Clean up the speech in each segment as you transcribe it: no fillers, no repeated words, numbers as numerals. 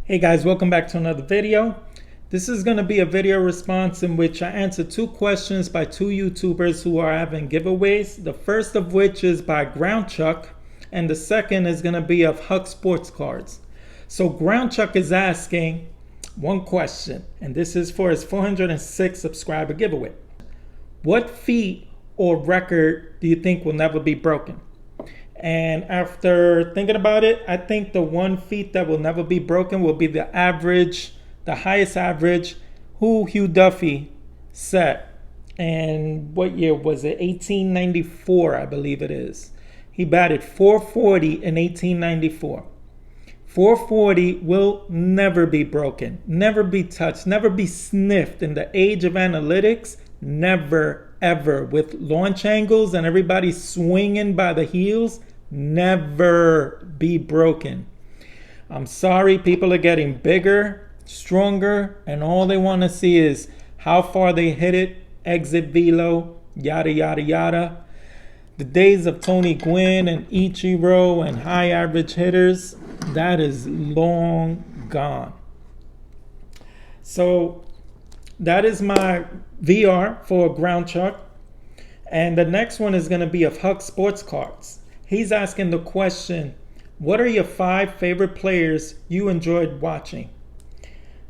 Hey guys, welcome back to another video. This is going to be a video response in which I answer two questions by two YouTubers who are having giveaways. The first of which is by Ground Chuck, and the second is going to be of Huck Sports Cards. So Ground Chuck is asking one question, and this is for his 406 subscriber giveaway. What feat or record do you think will never be broken? And after thinking about it, I think the one feat that will never be broken will be the highest average who Hugh Duffy set. And what year was it? 1894, I believe it is. He batted 440 in 1894. 440 will never be broken, never be touched, never be sniffed. In the age of analytics, never, ever. With launch angles and everybody swinging by the heels, never be broken. I'm sorry, people are getting bigger, stronger, and all they want to see is how far they hit it, exit velo, yada, yada, yada. The days of Tony Gwynn and Ichiro and high average hitters, that is long gone. So that is my VR for Ground Chuck. And the next one is going to be of Huck Sports Cards. He's asking the question, what are your 5 favorite players you enjoyed watching?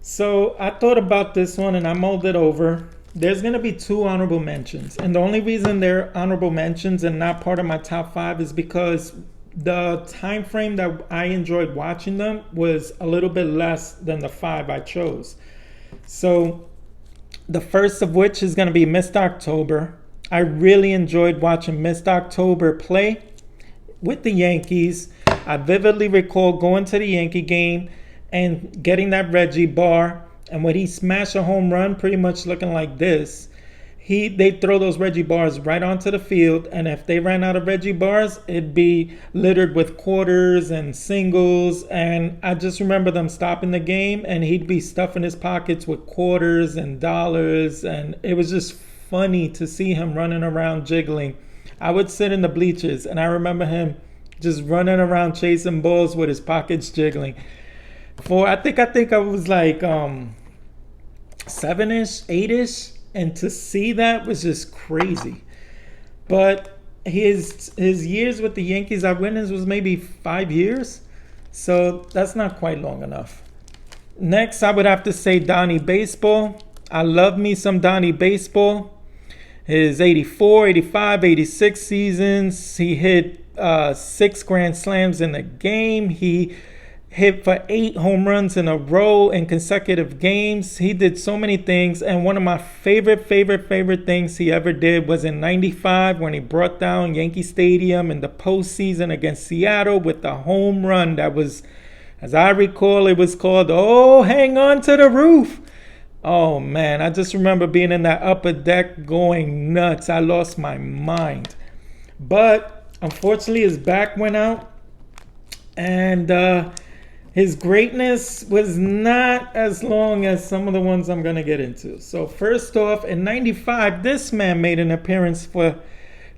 So I thought about this one and I mulled it over. There's going to be 2 honorable mentions. And the only reason they're honorable mentions and not part of my top 5 is because the time frame that I enjoyed watching them was a little bit less than the 5 I chose. So the first of which is going to be Mr. October. I really enjoyed watching Mr. October play with the Yankees. I vividly recall going to the Yankee game and getting that Reggie bar, and when he smashed a home run, pretty much looking like this, they'd throw those Reggie bars right onto the field, and if they ran out of Reggie bars, it'd be littered with quarters and singles, and I just remember them stopping the game, and he'd be stuffing his pockets with quarters and dollars, and it was just funny to see him running around jiggling. I would sit in the bleachers, and I remember him just running around chasing balls with his pockets jiggling. I think I was like 7-ish, 8-ish, and to see that was just crazy. But his years with the Yankees, I witnessed, was maybe 5 years, so that's not quite long enough. Next, I would have to say Donnie Baseball. I love me some Donnie Baseball. His 84, 85, 86 seasons, he hit 6 grand slams in a game. He hit for 8 home runs in a row in consecutive games. He did so many things, and one of my favorite things he ever did was in 95 when he brought down Yankee Stadium in the postseason against Seattle with the home run that was, as I recall, it was called, "Oh, hang on to the roof." Oh man, I just remember being in that upper deck going nuts. I lost my mind. But unfortunately his back went out, and his greatness was not as long as some of the ones I'm going to get into. So first off, in 95, this man made an appearance for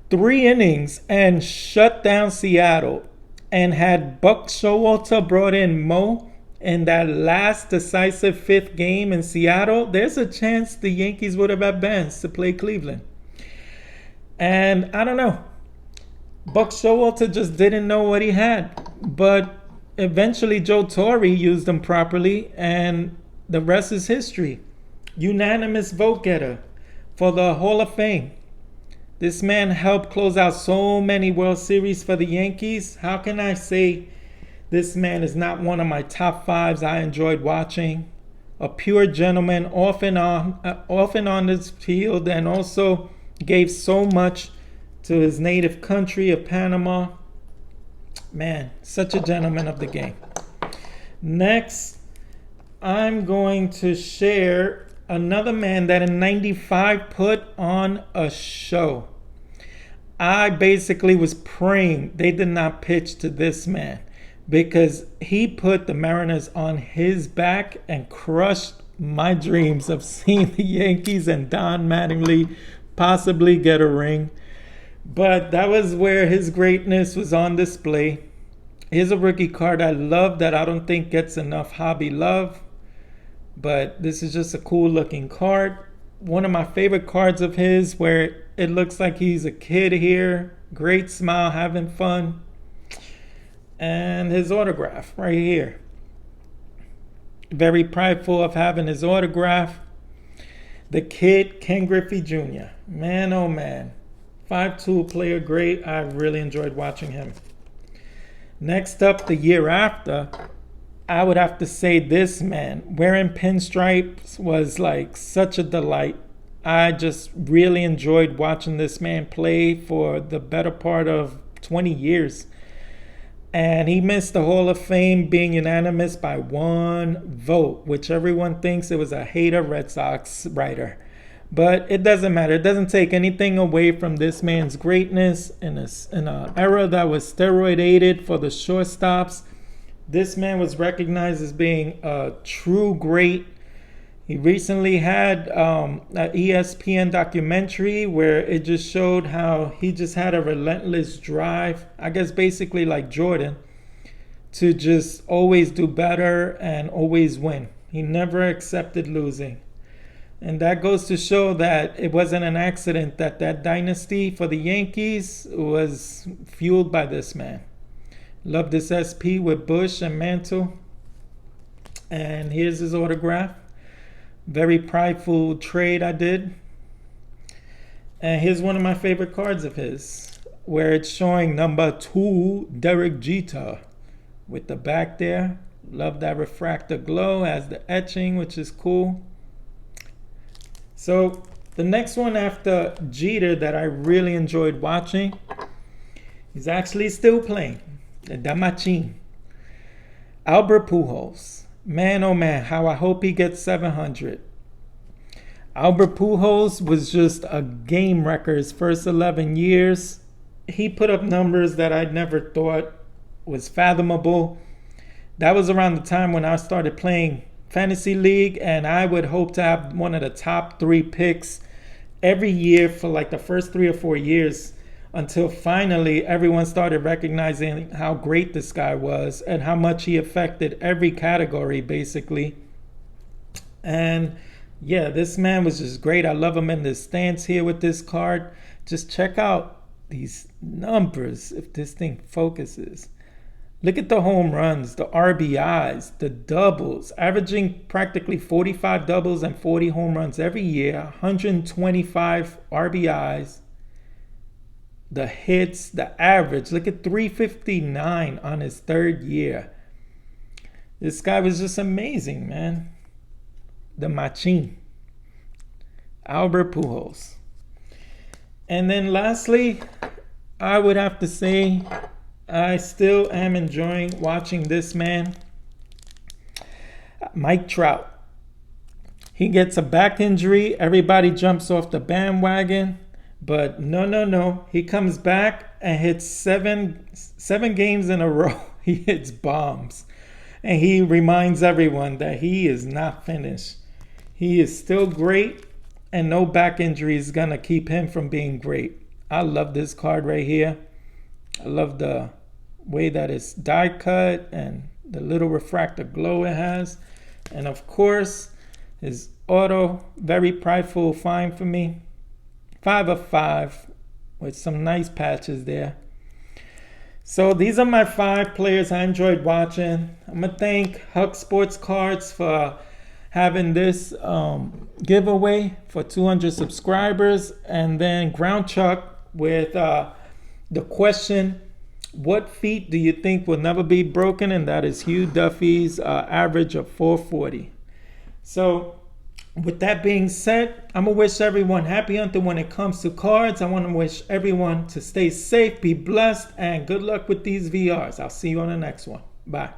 3 innings and shut down Seattle. And had Buck Showalter brought in Mo in that last decisive 5th game in Seattle, there's a chance the Yankees would have advanced to play Cleveland. And I don't know. Buck Showalter just didn't know what he had. But eventually Joe Torre used him properly, and the rest is history. Unanimous vote getter for the Hall of Fame. This man helped close out so many World Series for the Yankees. How can I say this man is not one of my top 5s I enjoyed watching? A pure gentleman, off and on this field, and also gave so much to his native country of Panama. Man, such a gentleman of the game. Next, I'm going to share another man that in 95 put on a show. I basically was praying they did not pitch to this man, because he put the Mariners on his back and crushed my dreams of seeing the Yankees and Don Mattingly possibly get a ring. But that was where his greatness was on display. Here's a rookie card I love that I don't think gets enough hobby love, but this is just a cool looking card. One of my favorite cards of his, where it looks like he's a kid here. Great smile, having fun. And his autograph right here. Very prideful of having his autograph. The kid, Ken Griffey Jr. Man, oh man. 5'2" player, great. I really enjoyed watching him. Next up, the year after, I would have to say this man. Wearing pinstripes was like such a delight. I just really enjoyed watching this man play for the better part of 20 years. And he missed the Hall of Fame being unanimous by 1 vote, which everyone thinks it was a hater Red Sox writer. But it doesn't matter. It doesn't take anything away from this man's greatness in an era that was steroid-aided for the shortstops. This man was recognized as being a true great. He recently had an ESPN documentary where it just showed how he just had a relentless drive, I guess basically like Jordan, to just always do better and always win. He never accepted losing. And that goes to show that it wasn't an accident that that dynasty for the Yankees was fueled by this man. Love this SP with Bush and Mantle. And here's his autograph. Very prideful trade I did. And here's one of my favorite cards of his, where it's showing number 2, Derek Jeter, with the back there. Love that refractor glow, has the etching, which is cool. So the next one after Jeter that I really enjoyed watching, he's actually still playing, the Damachin. Albert Pujols. Man, oh man, how I hope he gets 700. Albert Pujols was just a game wrecker his first 11 years. He put up numbers that I never thought was fathomable. That was around the time when I started playing Fantasy League, and I would hope to have one of the top 3 picks every year for like the first 3 or 4 years, until finally everyone started recognizing how great this guy was and how much he affected every category basically. And yeah, this man was just great. I love him in this stance here with this card. Just check out these numbers if this thing focuses. Look at the home runs, the RBIs, the doubles, averaging practically 45 doubles and 40 home runs every year, 125 RBIs, the hits, the average. Look at 359 on his 3rd year. This guy was just amazing, man. The Machine, Albert Pujols. And then lastly, I would have to say I still am enjoying watching this man, Mike Trout. He gets a back injury. Everybody jumps off the bandwagon. But no. He comes back and hits seven games in a row. He hits bombs. And he reminds everyone that he is not finished. He is still great, and no back injury is going to keep him from being great. I love this card right here. I love the way that it's die cut and the little refractor glow it has. And of course, his auto, very prideful, fine for me. 5 of 5 with some nice patches there. So these are my 5 players I enjoyed watching. I'm going to thank Huck Sports Cards for having this giveaway for 200 subscribers. And then Ground Chuck with the question, what feat do you think will never be broken? And that is Hugh Duffy's average of 440. So with that being said, I'm going to wish everyone happy hunting when it comes to cards. I want to wish everyone to stay safe, be blessed, and good luck with these VRs. I'll see you on the next one. Bye.